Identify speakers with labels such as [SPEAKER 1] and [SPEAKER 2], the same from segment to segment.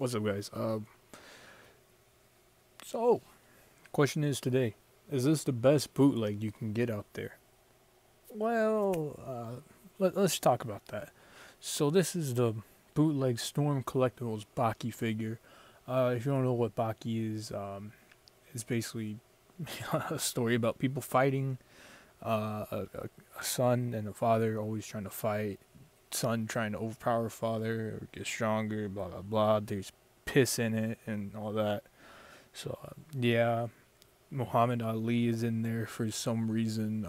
[SPEAKER 1] What's up, guys? So question is today: is this the best bootleg you can get out there? Well, let's talk about that. So this is the bootleg Storm Collectibles Baki figure. If you don't know what Baki is, it's basically a story about people fighting. A son and a father always trying to fight. Son trying to overpower father or get stronger. Blah blah blah. There's piss in it and all that. So yeah, Muhammad Ali is in there for some reason.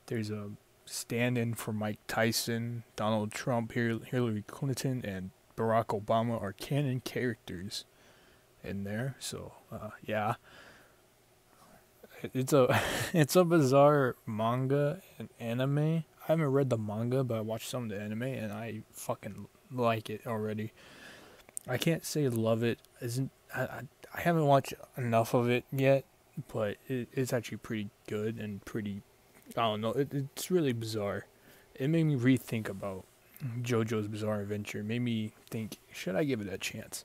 [SPEAKER 1] There's a stand-in for Mike Tyson, Donald Trump, Hillary Clinton, and Barack Obama are canon characters in there. So yeah, it's a it's a bizarre manga and anime. I haven't read the manga, but I watched some of the anime and I fucking like it already. I can't say love it. Isn't I haven't watched enough of it yet, but it's actually pretty good and pretty. I don't know. It's really bizarre. It made me rethink about JoJo's Bizarre Adventure. It made me think, should I give it a chance?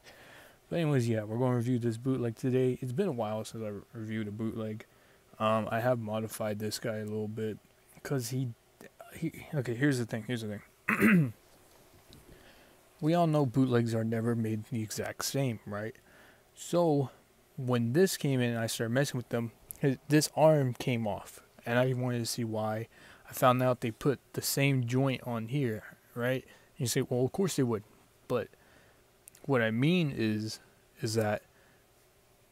[SPEAKER 1] But anyways, yeah, we're going to review this bootleg today. It's been a while since I reviewed a bootleg. I have modified this guy a little bit because he. Okay, here's the thing. We all know bootlegs are never made the exact same, right? So when this came in and I started messing with them, this arm came off. And I wanted to see why. I found out they put the same joint on here, right? And you say, well, of course they would. But what I mean is that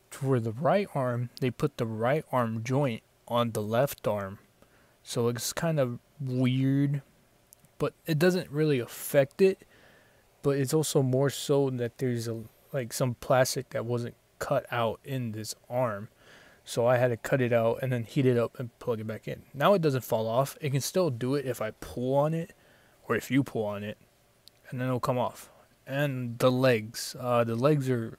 [SPEAKER 1] for the right arm, they put the right arm joint on the left arm. So it's kind of weird, but it doesn't really affect it. But it's also more so that there's like some plastic that wasn't cut out in this arm. So I had to cut it out and then heat it up and plug it back in. Now it doesn't fall off. It can still do it if I pull on it or if you pull on it, and then it'll come off. And the legs are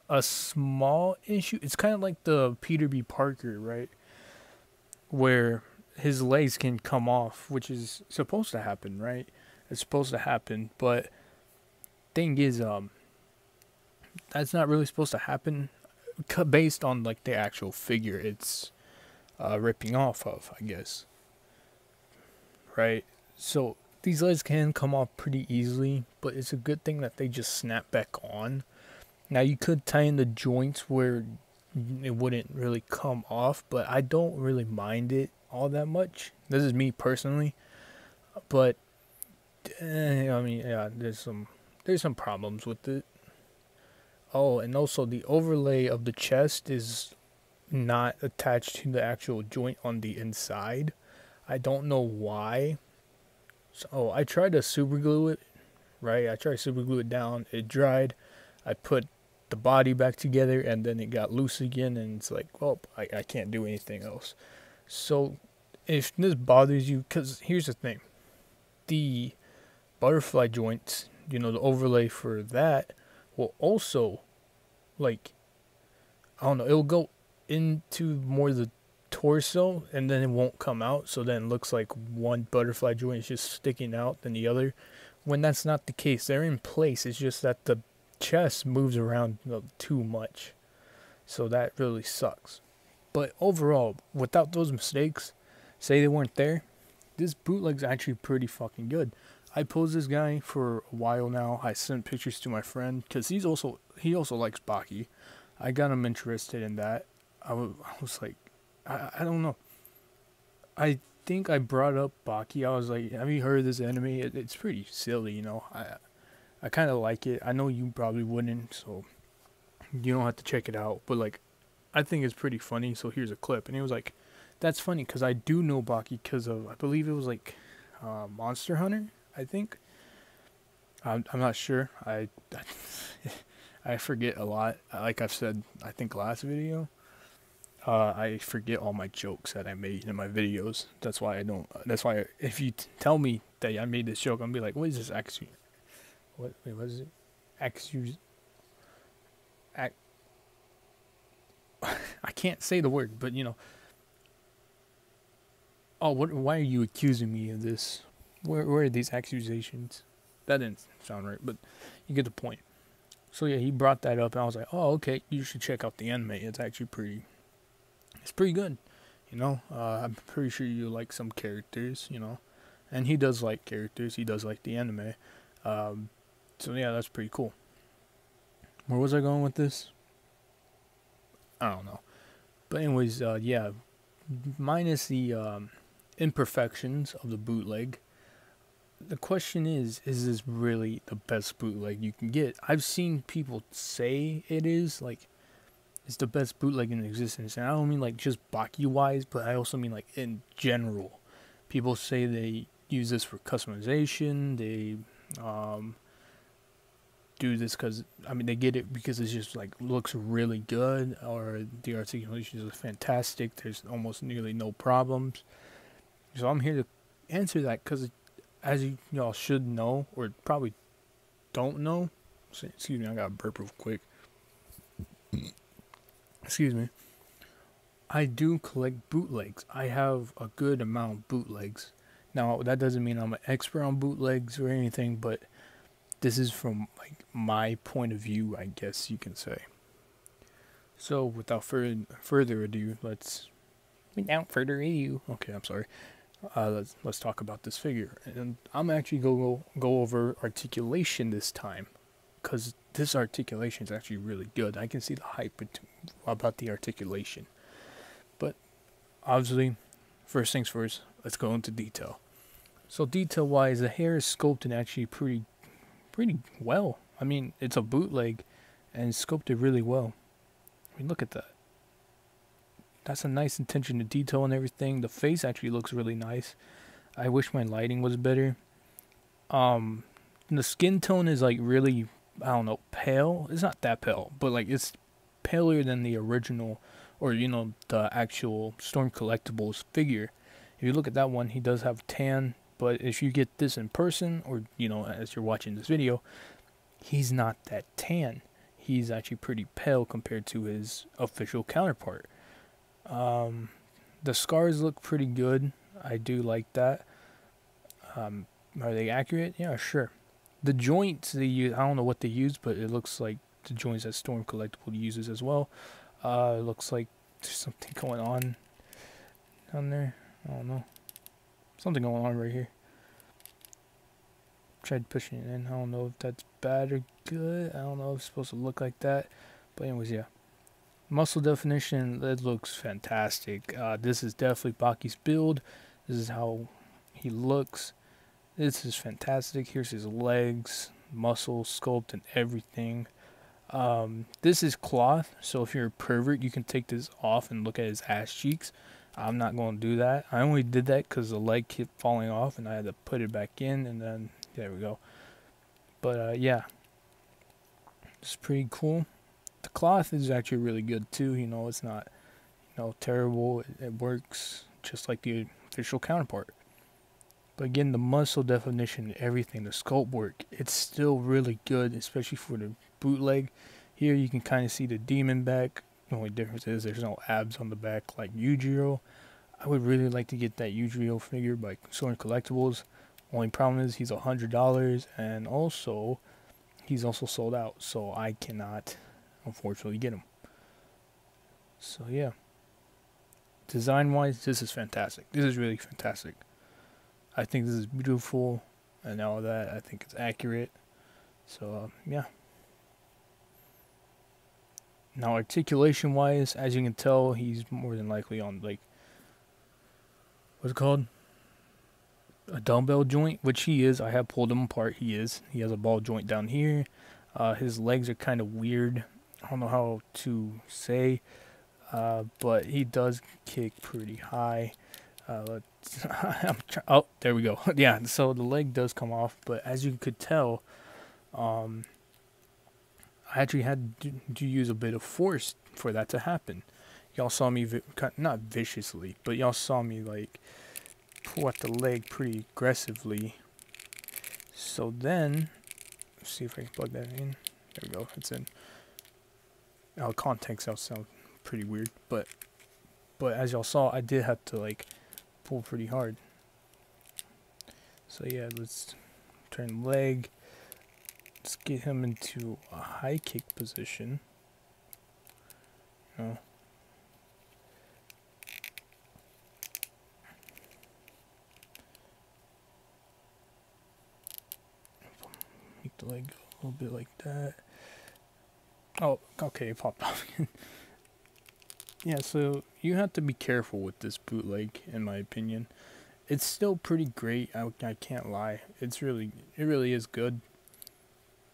[SPEAKER 1] a small issue. It's kind of like the Peter B. Parker, right? Where his legs can come off, which is supposed to happen, right? It's supposed to happen, but thing is, that's not really supposed to happen based on like the actual figure it's ripping off of, I guess. Right? So these legs can come off pretty easily, but it's a good thing that they just snap back on. Now you could tie in the joints where it wouldn't really come off, but I don't really mind it all that much. This is me personally, but I mean, yeah, there's some problems with it. Oh, and also the overlay of the chest is not attached to the actual joint on the inside. I don't know why. So I tried to super glue it, right? I tried to super glue it down. It dried. I put the body back together and then it got loose again, and it's like, well, I can't do anything else. So if this bothers you, because here's the thing. The butterfly joints, the overlay for that will also, like, I don't know, it'll go into more the torso and then it won't come out, so then it looks like one butterfly joint is just sticking out than the other, when that's not the case. They're in place. It's just that the chest moves around too much, so that really sucks. But overall, without those mistakes, say they weren't there, this bootleg's actually pretty fucking good. I posed this guy for a while now. I sent pictures to my friend because he also likes Baki. I got him interested in that. I was like, I don't know. I think I brought up Baki. I was like, have you heard of this anime? It's pretty silly, I kind of like it. I know you probably wouldn't, so you don't have to check it out. But like, I think it's pretty funny. So here's a clip, and he was like, that's funny because I do know Baki because of, I believe it was like Monster Hunter. I think. I'm not sure. I forget a lot. Like I've said, I think last video. I forget all my jokes that I made in my videos. That's why I don't. That's why if you tell me that I made this joke, I'm gonna be like, what is this accuse? What? Wait, what is it? Accuse. I can't say the word, but Oh, what? Why are you accusing me of this? Where are these accusations? That didn't sound right, but you get the point. So yeah, he brought that up, and I was like, oh, okay, you should check out the anime. It's actually it's pretty good. I'm pretty sure you like some characters, and he does like characters. He does like the anime. So yeah, that's pretty cool. Where was I going with this? I don't know. But anyways, yeah, minus the imperfections of the bootleg, the question is this really the best bootleg you can get? I've seen people say it is, like, it's the best bootleg in existence. And I don't mean, like, just Baki wise, but I also mean, like, in general. People say they use this for customization. They do this because, they get it because it's just, like, looks really good. Or the articulation is fantastic. There's almost nearly no problems. So I'm here to answer that because, as y'all should know, or probably don't know. Excuse me, I got a burp real quick. Excuse me. I do collect bootlegs. I have a good amount of bootlegs. Now, that doesn't mean I'm an expert on bootlegs or anything, but this is from, like, my point of view, I guess you can say. So, without further ado, okay, I'm sorry. Let's talk about this figure, and I'm actually go over articulation this time, because this articulation is actually really good. I can see the hype about the articulation, but obviously, first things first, let's go into detail. So detail-wise, the hair is sculpted actually pretty well. It's a bootleg, and it's sculpted really well. Look at that. That's a nice attention to detail and everything. The face actually looks really nice. I wish my lighting was better. The skin tone is, like, really, I don't know, pale. It's not that pale, but, like, it's paler than the original, or, the actual Storm Collectibles figure. If you look at that one, he does have tan, but if you get this in person, or, as you're watching this video, he's not that tan. He's actually pretty pale compared to his official counterpart. The scars look pretty good. I do like that. Are they accurate? Yeah, sure. The joints they use, I don't know what they use, but it looks like the joints that Storm Collectible uses as well. It looks like there's something going on down there. I don't know. Something going on right here. Tried pushing it in. I don't know if that's bad or good. I don't know if it's supposed to look like that. But anyways, yeah. Muscle definition, that looks fantastic. This is definitely Baki's build. This is how he looks. This is fantastic. Here's his legs, muscle sculpt, and everything. This is cloth, so if you're a pervert, you can take this off and look at his ass cheeks. I'm not going to do that. I only did that because the leg kept falling off, and I had to put it back in, and then there we go. But yeah, it's pretty cool. The cloth is actually really good too. It's not, terrible. It works just like the official counterpart. But again, the muscle definition, everything, the sculpt work, it's still really good, especially for the bootleg. Here you can kind of see the demon back. The only difference is there's no abs on the back like Yujiro. I would really like to get that Yujiro figure by Storm Collectibles. Only problem is he's $100, and also he's also sold out, so I cannot, unfortunately, get him. So yeah, design wise, this is fantastic. This is really fantastic. I think this is beautiful, and all that. I think it's accurate. So yeah. Now articulation wise, as you can tell, he's more than likely on, like, what's it called, a dumbbell joint, which he is. I have pulled him apart. He has a ball joint down here. His legs are kind of weird. I don't know how to say, but he does kick pretty high. Oh, there we go. Yeah, so the leg does come off, but as you could tell, I actually had to use a bit of force for that to happen. Y'all saw me, not viciously, but y'all saw me, like, pull at the leg pretty aggressively. So then, let's see if I can plug that in. There we go, it's in. Context, that'll sound pretty weird, but as y'all saw, I did have to, like, pull pretty hard. So yeah, let's turn the leg. Let's get him into a high kick position. You know. Make the leg a little bit like that. Oh, okay, it popped off. Yeah, so you have to be careful with this bootleg, in my opinion. It's still pretty great. I can't lie. It really is good.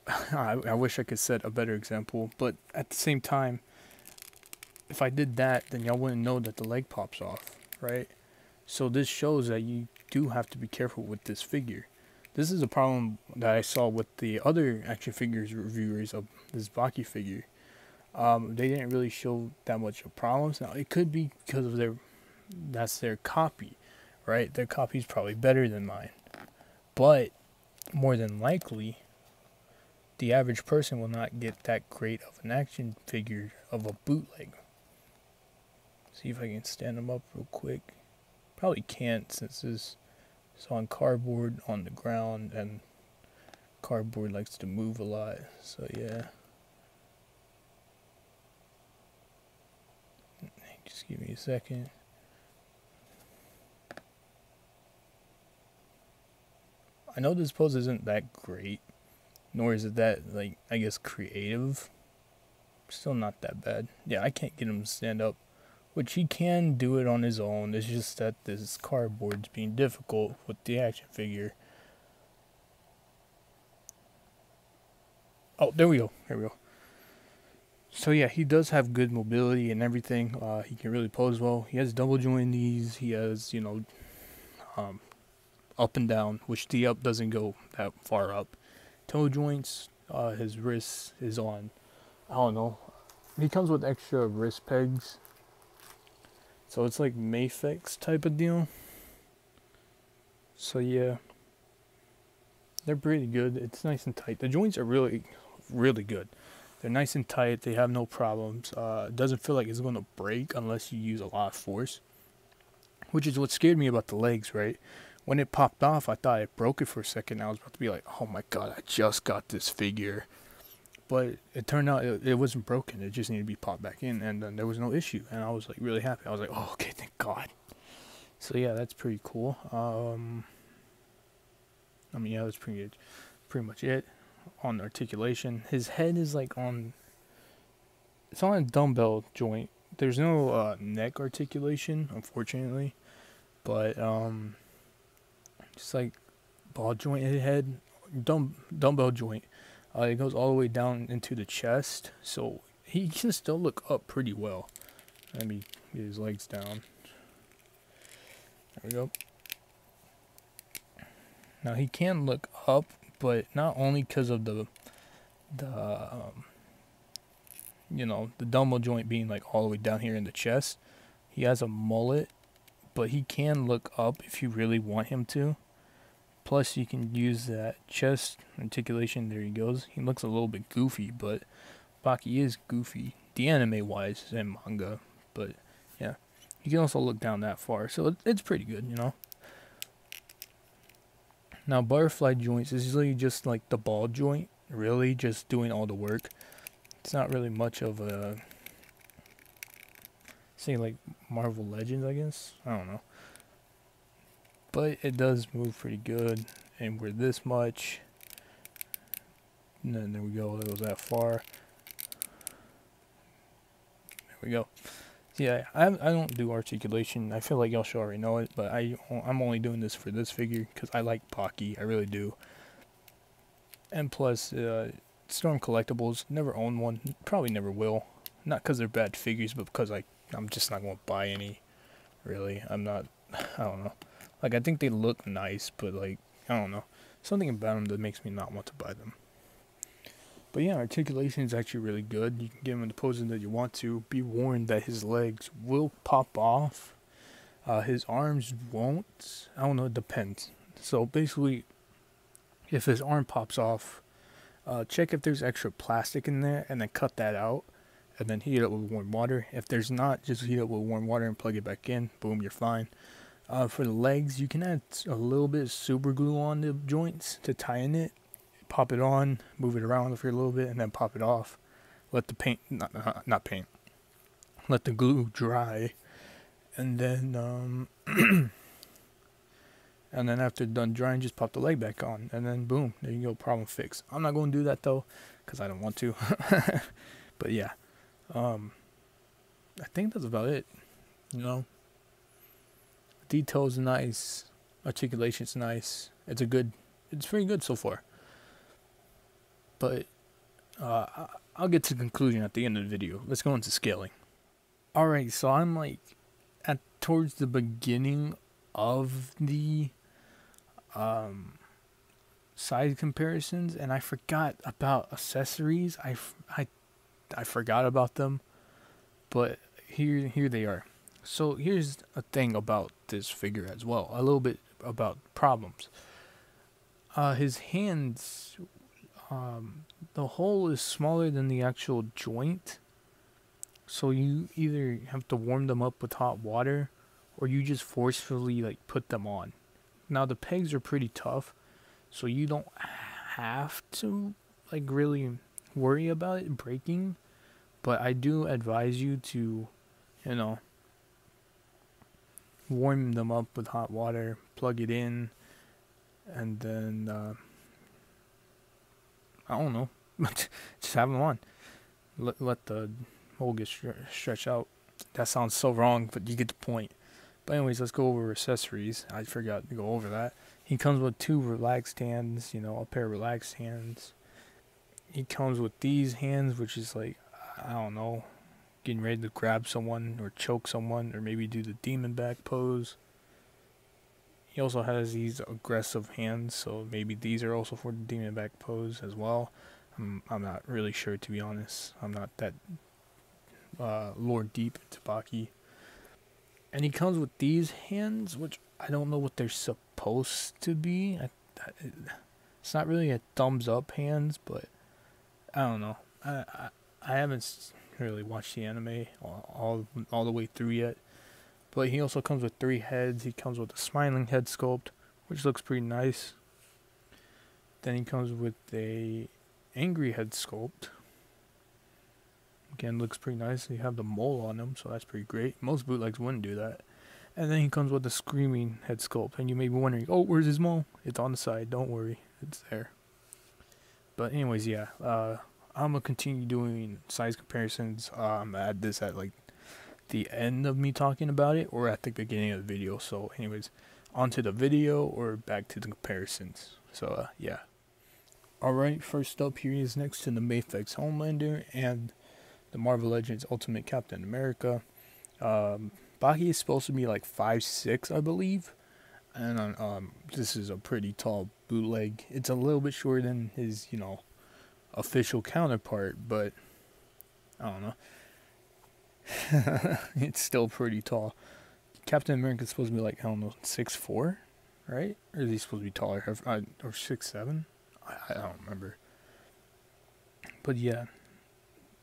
[SPEAKER 1] I wish I could set a better example, but at the same time, if I did that, then y'all wouldn't know that the leg pops off, right? So this shows that you do have to be careful with this figure. This is a problem that I saw with the other action figures reviewers of this Baki figure. They didn't really show that much of problems. Now it could be because of that's their copy, right? Their copy is probably better than mine, but more than likely, the average person will not get that great of an action figure of a bootleg. See if I can stand them up real quick. Probably can't since this is on cardboard on the ground, and cardboard likes to move a lot. So yeah. Just give me a second. I know this pose isn't that great, nor is it that, like, I guess creative. Still not that bad. Yeah, I can't get him to stand up, which he can do it on his own. It's just that this cardboard's being difficult with the action figure. Oh, there we go. There we go. So yeah, he does have good mobility and everything. He can really pose well. He has double joint knees. He has, you know, up and down, which the up doesn't go that far up. Toe joints. His wrist is on, I don't know. He comes with extra wrist pegs. So it's like Mafex type of deal. So yeah, they're pretty good. It's nice and tight. The joints are really good. They're nice and tight. They have no problems. It doesn't feel like it's going to break unless you use a lot of force, which is what scared me about the legs, right? When it popped off, I thought it broke it for a second. I was about to be like, oh my god, I just got this figure. But it turned out it wasn't broken. It just needed to be popped back in, and then there was no issue. And I was like really happy. I was like, oh, okay, thank God. So yeah, that's pretty cool. I mean, yeah, that's pretty much it on articulation. His head is like it's on a dumbbell joint. There's no neck articulation, unfortunately, but just like ball jointed head, dumbbell joint. It goes all the way down into the chest, so he can still look up pretty well. Let me get his legs down. There we go. Now he can look up, but not only because of the you know, the dumbbell joint being like all the way down here in the chest. He has a mullet, but he can look up if you really want him to. Plus, you can use that chest articulation. There he goes. He looks a little bit goofy, but Baki is goofy, the anime-wise and manga. But yeah, you can also look down that far, so it's pretty good, you know. Now, butterfly joints is usually just like the ball joint, really just doing all the work. It's not really much of a, say, like Marvel Legends, I guess. I don't know. But it does move pretty good, and we're this much. And then there we go, that goes that far. There we go. Yeah, I don't do articulation. I feel like y'all should already know it, but I'm only doing this for this figure because I like Baki. I really do. And plus, Storm Collectibles, never own one. Probably never will. Not because they're bad figures, but because I'm just not going to buy any. Really, I'm not. I don't know. Like, I think they look nice, but like, I don't know. Something about them that makes me not want to buy them. But yeah, articulation is actually really good. You can get him in the poses that you want to. Be warned that his legs will pop off. His arms won't. I don't know, it depends. So basically, if his arm pops off, check if there's extra plastic in there and then cut that out. And then heat it up with warm water. If there's not, just heat it up with warm water and plug it back in. Boom, you're fine. For the legs, you can add a little bit of super glue on the joints to tighten it. pop it on, move it around for a little bit, and then pop it off. Let the paint, not paint, let the glue dry, and then and then after done drying, just pop the leg back on, and then boom, there you go, problem fixed. I'm not going to do that though, because I don't want to. But yeah, I think that's about it. You know, detail's nice, articulation's nice. It's pretty good so far. But I'll get to the conclusion at the end of the video. Let's go into scaling. Alright, so I'm like towards the beginning of the size comparisons, and I forgot about accessories. I forgot about them, but here they are. So here's a thing about this figure as well, a little bit about problems. His hands, the hole is smaller than the actual joint, so you either have to warm them up with hot water, or you just forcefully like put them on. Now the pegs are pretty tough, so you don't have to like really worry about it breaking, but I do advise you to, you know, warm them up with hot water, plug it in, and then I don't know, just have them on. Let the hole get stretched out. That sounds so wrong, but you get the point. But anyways, let's go over accessories. I forgot to go over that. He comes with 2 relaxed hands, you know, a pair of relaxed hands. He comes with these hands, which is like, I don't know, getting ready to grab someone or choke someone, or maybe do the demon back pose. He also has these aggressive hands, so maybe these are also for the demon back pose as well. I'm not really sure, to be honest. I'm not that lore deep into Baki. And he comes with these hands, which I don't know what they're supposed to be. It's not really a thumbs up hands, but I don't know. I haven't really watched the anime all the way through yet. But he also comes with 3 heads. He comes with a smiling head sculpt, which looks pretty nice. Then he comes with a angry head sculpt. Again, looks pretty nice. You have the mole on him, so that's pretty great. Most bootlegs wouldn't do that. And then he comes with the screaming head sculpt. And you may be wondering, oh, where's his mole? It's on the side. Don't worry. It's there. But anyways, yeah. I'm going to continue doing size comparisons. Add this at like the end of me talking about it, or at the beginning of the video. So anyways, onto the video or back to the comparisons. So yeah. Alright, first up here is next to the Mafex Homelander and the Marvel Legends Ultimate Captain America. Baki is supposed to be like 5'6", I believe, and this is a pretty tall bootleg. It's a little bit shorter than his, you know, official counterpart, but I don't know. It's still pretty tall. Captain America is supposed to be like, I don't know, 6'4", right? Or is he supposed to be taller? Or 6'7"? I don't remember. But yeah,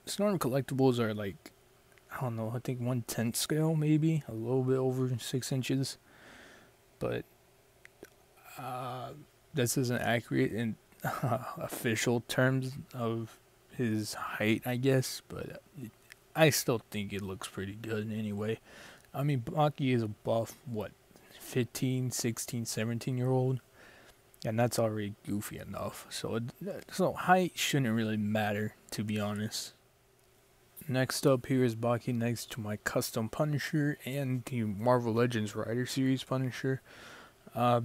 [SPEAKER 1] Snorm collectibles are like, I don't know, I think 1/10 scale, maybe a little bit over 6 inches. But this isn't accurate in official terms of his height, I guess. But I still think it looks pretty good anyway. I mean, Baki is a buff, what, 15, 16, 17-year-old? And that's already goofy enough. So height shouldn't really matter, to be honest. Next up here is Baki next to my custom Punisher and the Marvel Legends Rider Series Punisher. I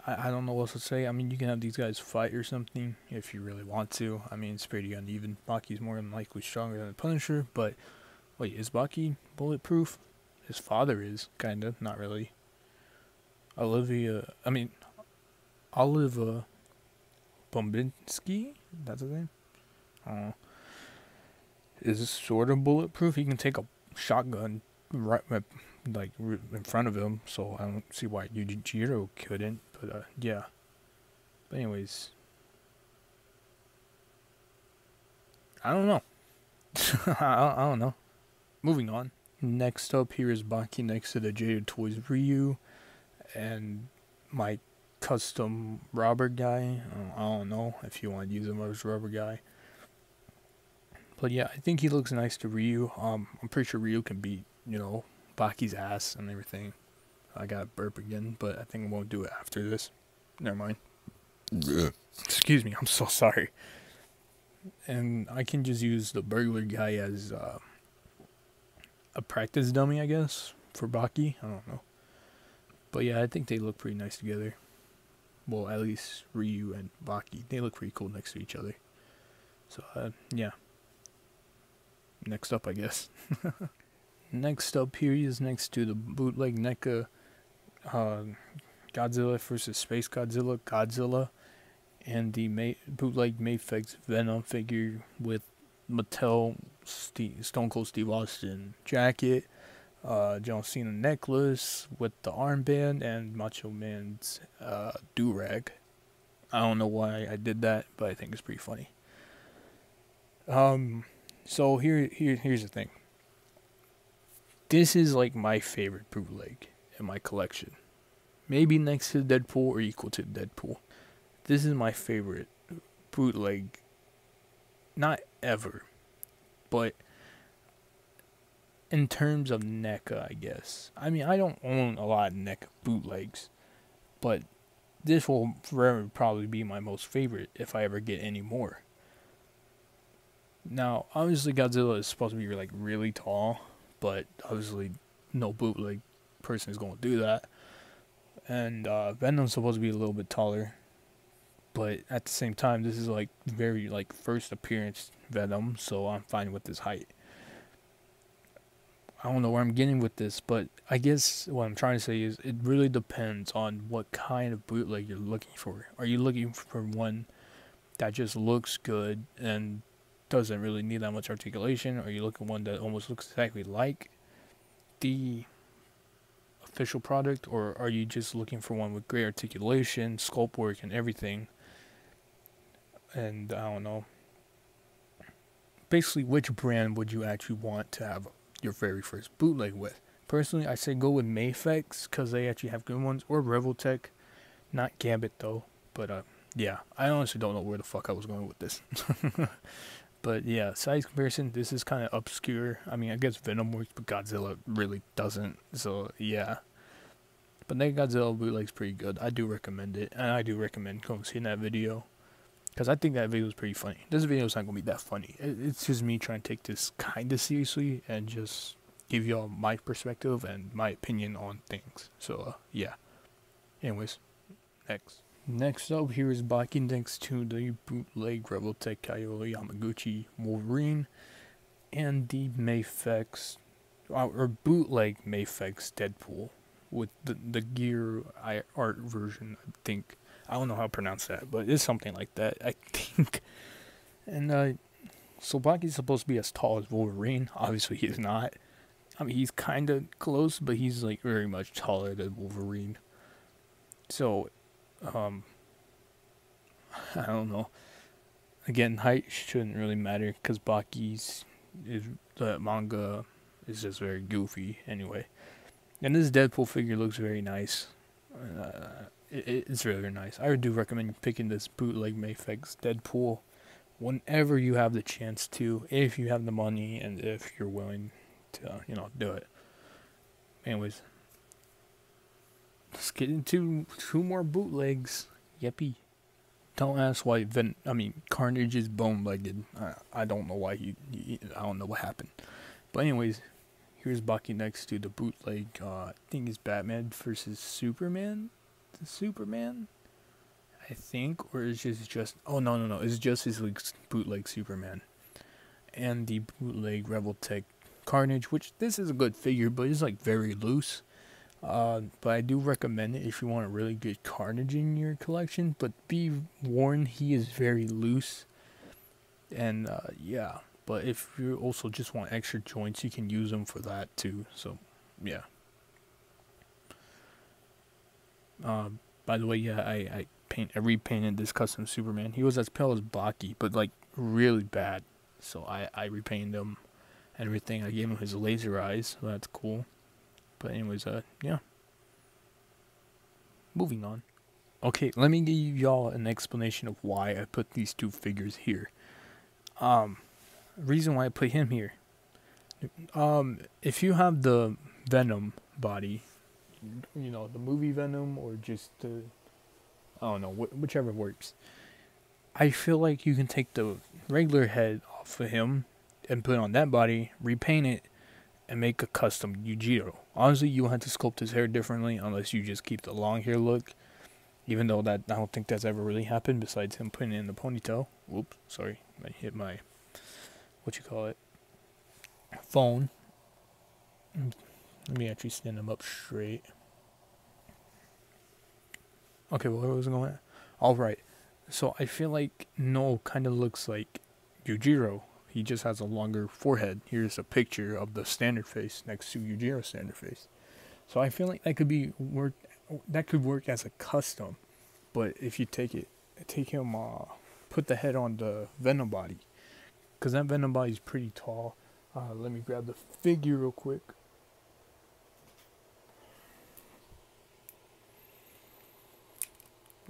[SPEAKER 1] don't know what else to say. I mean, you can have these guys fight or something if you really want to. I mean, it's pretty uneven. Baki's more than likely stronger than the Punisher, but wait, is Baki bulletproof? His father is, kinda, not really. Oliva Bombinski? That's his name? I don't know. Is sort of bulletproof. He can take a shotgun right in front of him, so I don't see why Yujiro couldn't. But yeah. But anyways, I don't know. I don't know. Moving on. Next up here is Baki next to the Jaded Toys Ryu, and my custom robber guy. I don't know if you want to use him as rubber guy. But yeah, I think he looks nice to Ryu. I'm pretty sure Ryu can beat, Baki's ass and everything. I got burp again, but I think I won't do it after this. Never mind. Excuse me, I'm so sorry. And I can just use the burglar guy as a practice dummy, I guess, for Baki. I don't know. But yeah, I think they look pretty nice together. Well, at least Ryu and Baki, they look pretty cool next to each other. So, yeah. Next up, I guess. Next up here is next to the bootleg NECA Godzilla vs. Space Godzilla, and the bootleg Mayfix Venom figure with Mattel Stone Cold Steve Austin jacket, John Cena necklace with the armband, and Macho Man's do-rag. I don't know why I did that, but I think it's pretty funny. So here's the thing. This is like my favorite bootleg in my collection. Maybe next to Deadpool or equal to Deadpool. This is my favorite bootleg. Not ever, but in terms of NECA, I guess. I mean, I don't own a lot of NECA bootlegs, but this will forever probably be my most favorite if I ever get any more. Now, obviously Godzilla is supposed to be like really tall, but obviously no bootleg person is going to do that. And Venom's supposed to be a little bit taller, but at the same time, this is like very like first appearance Venom, so I'm fine with this height. I don't know where I'm getting with this, but I guess what I'm trying to say is it really depends on what kind of bootleg you're looking for. Are you looking for one that just looks good and doesn't really need that much articulation, or you look at one that almost looks exactly like the official product, or are you just looking for one with great articulation, sculpt work, and everything? And I don't know. Basically, which brand would you actually want to have your very first bootleg with? Personally, I say go with Mayfix because they actually have good ones, or Revoltech, not Gambit though. But yeah, I honestly don't know where the fuck I was going with this. But yeah, size comparison, this is kind of obscure. I mean, I guess Venom works, but Godzilla really doesn't. So yeah. But that Godzilla bootleg's pretty good. I do recommend it. And I do recommend going seeing that video. Because I think that video is pretty funny. This video is not going to be that funny. It's just me trying to take this kind of seriously and just give y'all my perspective and my opinion on things. So yeah. Anyways, next. Next up, here is Baki next to the bootleg Revoltech Kaioi Yamaguchi Wolverine and the Mayfix, or bootleg Mayfix Deadpool with the gear art version, I think. I don't know how to pronounce that, but it's something like that, I think. And so Baki's supposed to be as tall as Wolverine. Obviously, he's not. I mean, he's kind of close, but he's like very much taller than Wolverine. So, I don't know. Again, height shouldn't really matter because the manga is just very goofy anyway. And this Deadpool figure looks very nice. It's really nice. I do recommend picking this bootleg Mayfix Deadpool whenever you have the chance to, if you have the money and if you're willing to, do it. Anyways, let's get into 2 more bootlegs. Yippee. Don't ask why Carnage is bone-legged. I don't know why I don't know what happened. But anyways, here's Baki next to the bootleg, I think it's Batman versus Superman? Superman? I think, or is it just oh no, it's just his bootleg Superman. And the bootleg Revoltech Carnage, which this is a good figure, but it's like very loose. But I do recommend it if you want a really good Carnage in your collection. But be warned, he is very loose. And yeah, but if you also just want extra joints, you can use them for that too. So yeah. By the way, yeah, I repainted this custom Superman. He was as pale as Baki, but like really bad. So I repainted him and everything. I gave him his laser eyes, so that's cool. But anyways, yeah. Moving on. Okay, let me give y'all an explanation of why I put these two figures here. Reason why I put him here. If you have the Venom body, you know, the movie Venom or just the, I don't know, whichever works. I feel like you can take the regular head off of him and put on that body, repaint it, and make a custom Yujiro. Honestly, you will have to sculpt his hair differently unless you just keep the long hair look. Even though that I don't think that's ever really happened besides him putting it in the ponytail. Whoops, sorry. I hit my, what you call it, phone. Let me actually stand him up straight. Okay, well, where was I going at? Alright, so I feel like No kind of looks like Yujiro. He just has a longer forehead. Here's a picture of the standard face next to Yujiro's standard face. So I feel like that could be that could work as a custom. But if you take him, put the head on the Venom body. Because that Venom body is pretty tall. Let me grab the figure real quick.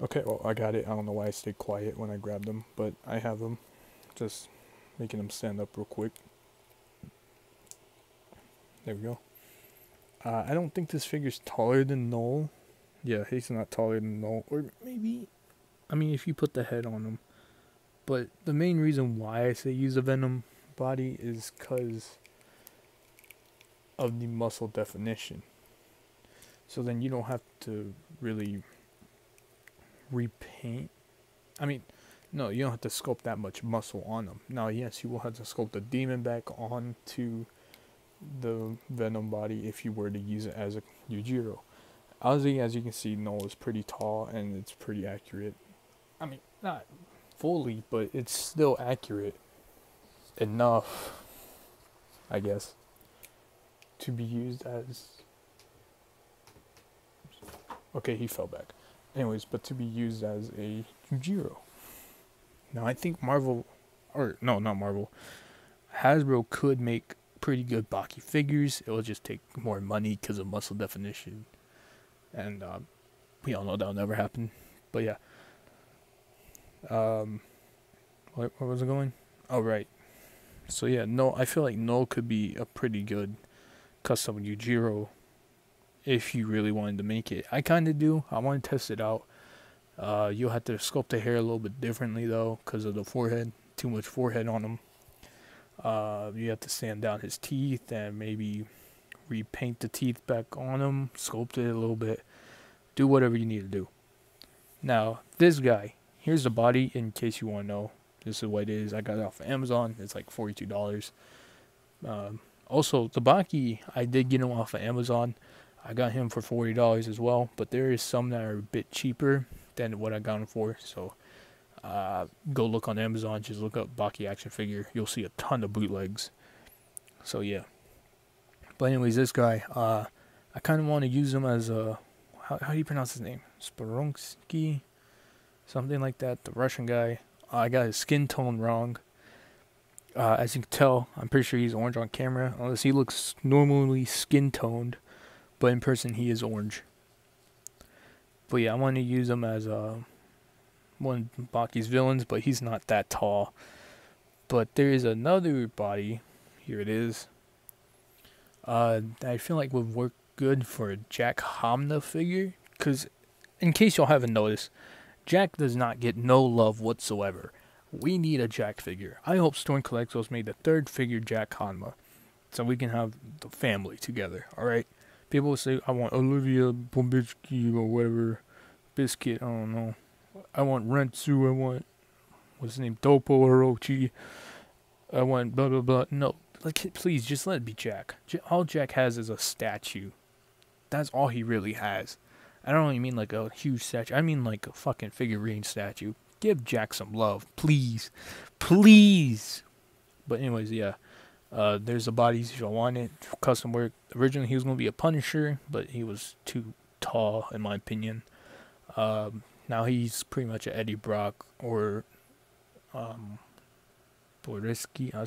[SPEAKER 1] Okay, well, I got it. I don't know why I stayed quiet when I grabbed them, but I have them. Just making them stand up real quick. There we go. I don't think this figure's taller than Noel. Yeah, he's not taller than Noel. Or maybe, I mean, if you put the head on him. But the main reason why I say use a Venom body is because of the muscle definition. So then you don't have to really repaint. I mean, no, you don't have to sculpt that much muscle on them. Now, yes, you will have to sculpt the demon back onto the Venom body if you were to use it as a Yujiro. Ozzy, as you can see, Noel is pretty tall and it's pretty accurate. I mean, not fully, but it's still accurate enough, I guess, to be used as... Okay, he fell back. Anyways, but to be used as a Yujiro. Now, I think Marvel, or no, not Marvel, Hasbro could make pretty good Baki figures. It will just take more money because of muscle definition. And we all know that'll never happen. But yeah. Where was I going? Oh, right. So yeah, no, I feel like No could be a pretty good custom Yujiro if you really wanted to make it. I kind of do. I want to test it out. You'll have to sculpt the hair a little bit differently though because of the forehead. Too much forehead on him. You have to sand down his teeth and maybe repaint the teeth back on him, sculpt it a little bit, do whatever you need to do. Now, this guy, here's the body in case you want to know. This is what it is. I got it off of Amazon. It's like $42. Also, the Baki, I did get him off of Amazon. I got him for $40 as well, but there is some that are a bit cheaper than what I got him for. So, go look on Amazon. Just look up Baki action figure. You'll see a ton of bootlegs. So, yeah. But anyways, this guy, I kind of want to use him as a, how do you pronounce his name? Sporonsky? Something like that. The Russian guy. I got his skin tone wrong. As you can tell, I'm pretty sure he's orange on camera. Unless he looks normally skin toned. But in person, he is orange. But yeah, I want to use him as one of Baki's villains. But he's not that tall. But there is another body. Here it is. That I feel like would work good for a Jack Hanma figure. Because, in case y'all haven't noticed, Jack does not get no love whatsoever. We need a Jack figure. I hope Storm Collectibles made the third figure Jack Hanma. So we can have the family together, alright? People will say, I want Olivia Bombitsky or whatever. Biscuit, I don't know. I want Rentsu, I want, what's his name, Topo Orochi. I want blah blah blah. No, like, please, just let it be Jack. All Jack has is a statue. That's all he really has. I don't really mean like a huge statue. I mean like a fucking figurine statue. Give Jack some love, please. Please. But anyways, yeah. There's the bodies if you want it. Custom work. Originally he was going to be a Punisher, but he was too tall in my opinion. Now he's pretty much an Eddie Brock or Borisky. I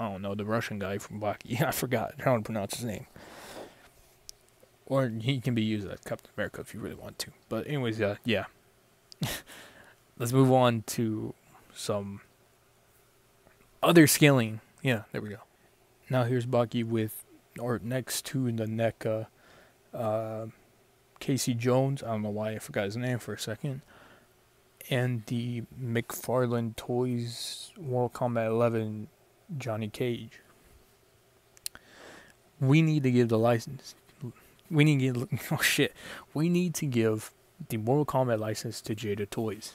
[SPEAKER 1] don't know, the Russian guy from Baki. I forgot how to pronounce his name. Or he can be used as Captain America if you really want to. But anyways, yeah. Let's move on to some other scaling. Yeah, there we go. Now here's Baki with, or next to the NECA, Casey Jones. I don't know why I forgot his name for a second. And the McFarlane Toys Mortal Kombat 11 Johnny Cage. We need to give the license. We need to give, oh shit. We need to give the Mortal Kombat license to Jada Toys.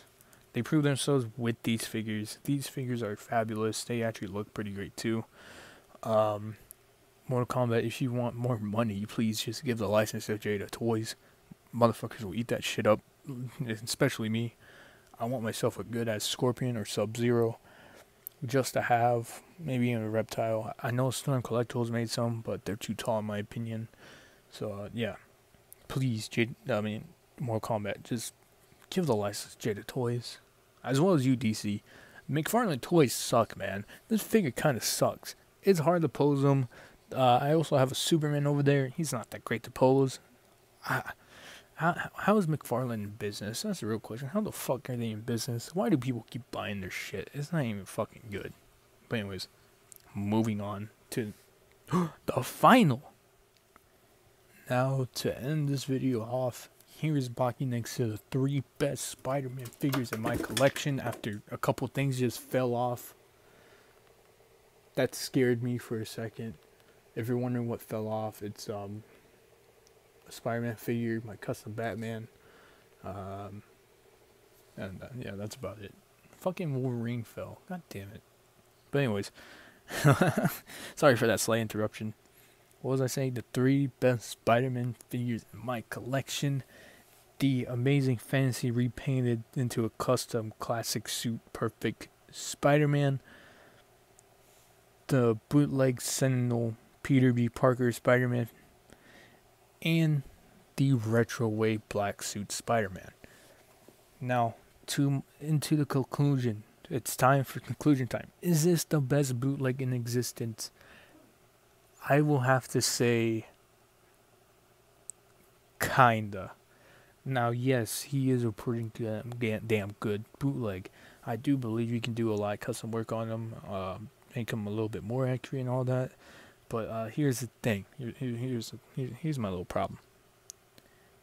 [SPEAKER 1] They prove themselves with these figures. These figures are fabulous. They actually look pretty great too. Mortal Kombat, if you want more money, please just give the license to Jada Toys. Motherfuckers will eat that shit up, especially me. I want myself a good ass Scorpion or Sub-Zero just to have, maybe even a Reptile. I know Storm Collectibles made some, but they're too tall in my opinion. So yeah, please, Mortal Kombat, just give the license to Jada Toys, as well as UDC. McFarlane Toys suck, man. This figure kind of sucks. It's hard to pose them. I also have a Superman over there. He's not that great to pose. How is McFarlane in business? That's the real question. How the fuck are they in business? Why do people keep buying their shit? It's not even fucking good. But anyways, moving on to the final. Now, to end this video off, here is Baki next to the 3 best Spider-Man figures in my collection after a couple things just fell off. That scared me for a second. If you're wondering what fell off, it's a Spider-Man figure, my custom Batman, and yeah, that's about it. Fucking Wolverine fell. God damn it. But anyways, sorry for that slight interruption. What was I saying? The 3 best Spider-Man figures in my collection. The Amazing Fantasy repainted into a custom classic suit perfect Spider-Man. The bootleg Sentinel Peter B. Parker Spider-Man. And the retro wave black suit Spider-Man. Now, into the conclusion. It's time for conclusion time. Is this the best bootleg in existence? I will have to say, kinda. Now, yes, he is a pretty damn good bootleg. I do believe you can do a lot of custom work on him, make him a little bit more accurate and all that. But here's the thing. Here's my little problem.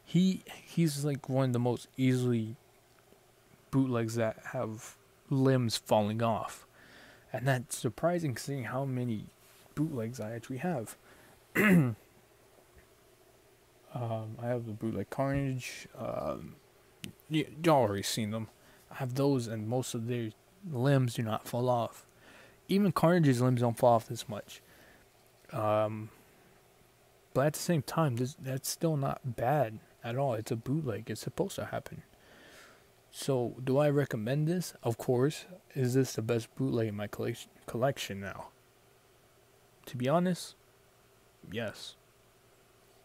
[SPEAKER 1] He's like one of the most easily bootlegs that have limbs falling off, and that's surprising seeing how many bootlegs I actually have. I have the bootleg Carnage. Y'all already seen them. I have those, and most of their limbs do not fall off. Even Carnage's limbs don't fall off this much. But at the same time, that's still not bad at all. It's a bootleg. It's supposed to happen. So, do I recommend this? Of course. Is this the best bootleg in my collection now? To be honest, yes.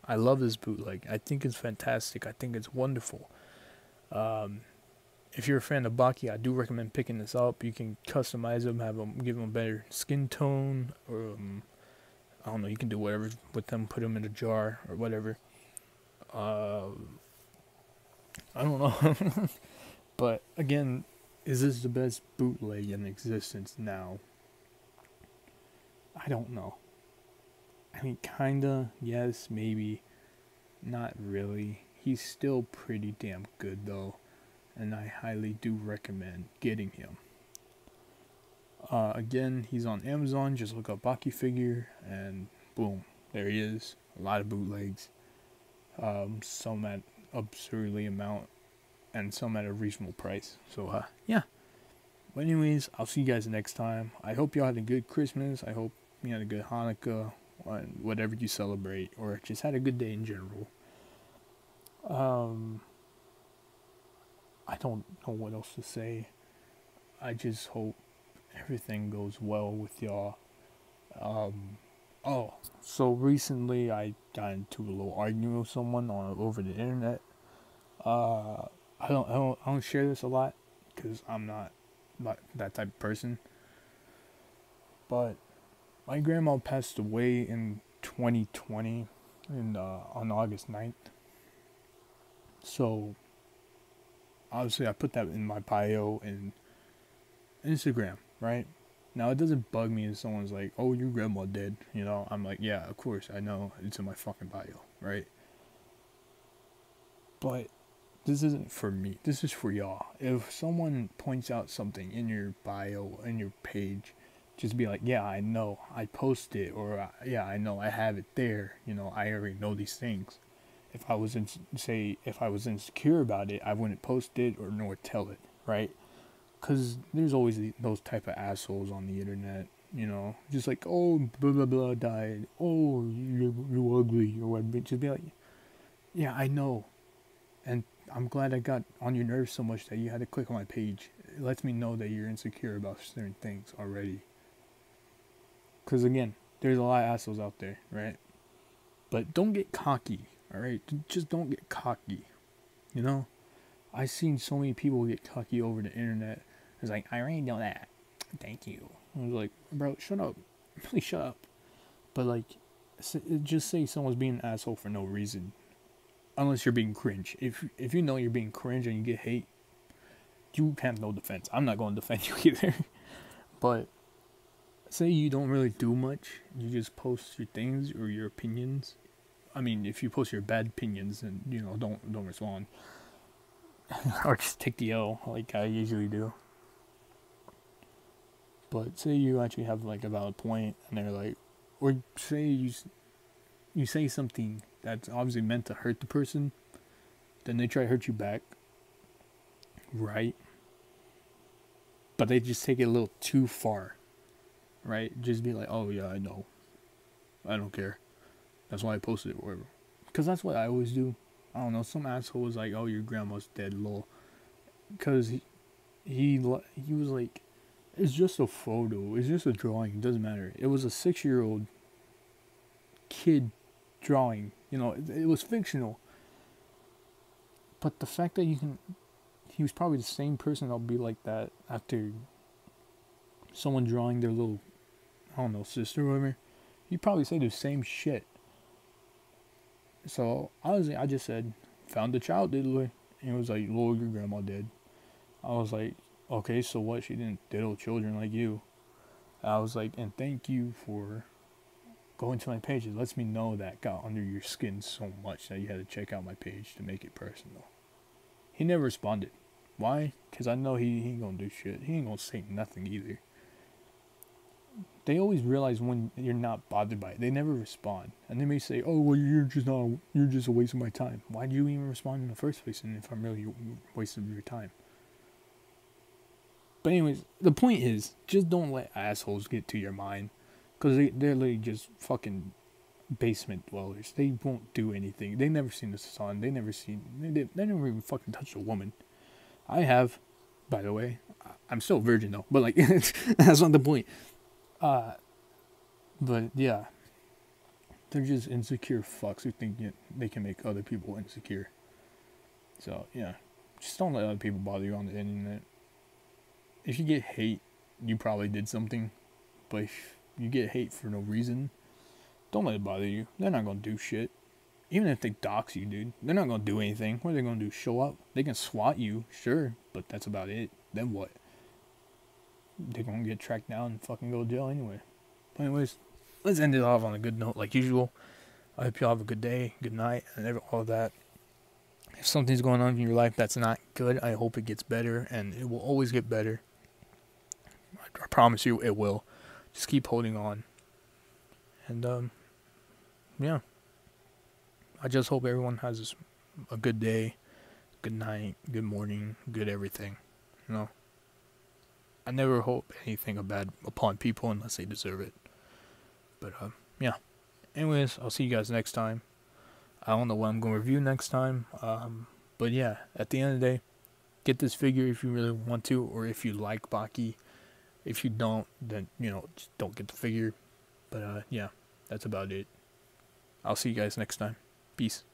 [SPEAKER 1] I love this bootleg. I think it's fantastic. I think it's wonderful. If you're a fan of Baki, I do recommend picking this up. You can customize them, give them a better skin tone, or I don't know. You can do whatever with them. Put them in a jar or whatever. I don't know. But again, is this the best bootleg in existence now? I don't know. I mean, kinda, yes, maybe. Not really. He's still pretty damn good though, and I highly do recommend getting him. Again, he's on Amazon. Just look up Baki figure, and boom, there he is. A lot of bootlegs. Some at absurdly amount, and some at a reasonable price. So, yeah. But anyways, I'll see you guys next time. I hope y'all had a good Christmas. I hope you had a good Hanukkah, or whatever you celebrate, or just had a good day in general. I don't know what else to say. I just hope everything goes well with y'all. So recently I got into a little argument with someone over the internet. I don't share this a lot because I'm not that type of person. But my grandma passed away in 2020, on August 9th. So obviously I put that in my bio and Instagram, right? Now it doesn't bug me if someone's like, "Oh, your grandma dead," you know. I'm like, yeah, of course, I know it's in my fucking bio, right? But this isn't for me. This is for y'all. If someone points out something in your bio, in your page, just be like, yeah, I know, I post it, or yeah, I know, I have it there. You know, I already know these things. If I was if I was insecure about it, I wouldn't post it or nor tell it, right? Because there's always those type of assholes on the internet, you know, just like, oh, blah blah blah died, oh, you're ugly or what. Just be like, yeah, I know, and I'm glad I got on your nerves so much that you had to click on my page. It lets me know that you're insecure about certain things already. Because again, there's a lot of assholes out there, right? But don't get cocky, alright? Just don't get cocky, you know? I've seen so many people get cocky over the internet. It's like, I already know that. Thank you. I was like, bro, shut up. Really shut up. But like, just say someone's being an asshole for no reason. Unless you're being cringe. If you know you're being cringe and you get hate, you have no defense. I'm not going to defend you either. But say you don't really do much. You just post your things or your opinions. I mean, if you post your bad opinions, then you know don't respond. Or just take the L like I usually do. But say you actually have like a valid point, and they're like, or say you say something that's obviously meant to hurt the person, then they try to hurt you back, right? But they just take it a little too far, right? Just be like, oh yeah, I know, I don't care. That's why I posted it or whatever. Because that's what I always do. I don't know. Some asshole was like, "Oh, your grandma's dead, lol." Because he was like, "It's just a photo. It's just a drawing. It doesn't matter." It was a 6-year-old kid drawing. You know, it was fictional. But the fact that he was probably the same person that'll be like that after someone drawing their little, I don't know, sister or whatever. He'd probably say the same shit. So honestly, I just said, found the child diddler. And it was like, Lord, your grandma did. I was like, okay, so what? She didn't diddle children like you. I was like, and thank you for going to my page. It lets me know that got under your skin so much that you had to check out my page to make it personal. He never responded. Why? Because I know he ain't gonna do shit. He ain't gonna say nothing either. They always realize when you're not bothered by it. They never respond. And they may say, oh, well, you're just a waste of my time. Why do you even respond in the first place? And if I'm really wasting your time. But anyways, the point is, just don't let assholes get to your mind. Because they're literally just fucking basement dwellers. They won't do anything. They never seen the sun. They never never even fucking touched a woman. I have, by the way. I'm still a virgin though. But like, that's not the point. But yeah, they're just insecure fucks who think they can make other people insecure. So yeah, just don't let other people bother you on the internet. If you get hate, you probably did something. But if you get hate for no reason, don't let it bother you. They're not gonna do shit. Even if they dox you, dude, they're not gonna do anything. What are they gonna do? Show up? They can swat you, sure, but that's about it. Then what? They're gonna get tracked down and fucking go to jail anyway. But anyways, let's end it off on a good note like usual. I hope y'all have a good day, good night, and all of that. If something's going on in your life that's not good, I hope it gets better, and it will always get better. I promise you it will. Just keep holding on. And yeah. I just hope everyone has a good day, good night, good morning, good everything. You know? I never hope anything bad upon people unless they deserve it. But yeah. Anyways, I'll see you guys next time. I don't know what I'm going to review next time. But yeah, at the end of the day, get this figure if you really want to, or if you like Baki. If you don't, then, you know, just don't get the figure. But yeah, that's about it. I'll see you guys next time. Peace.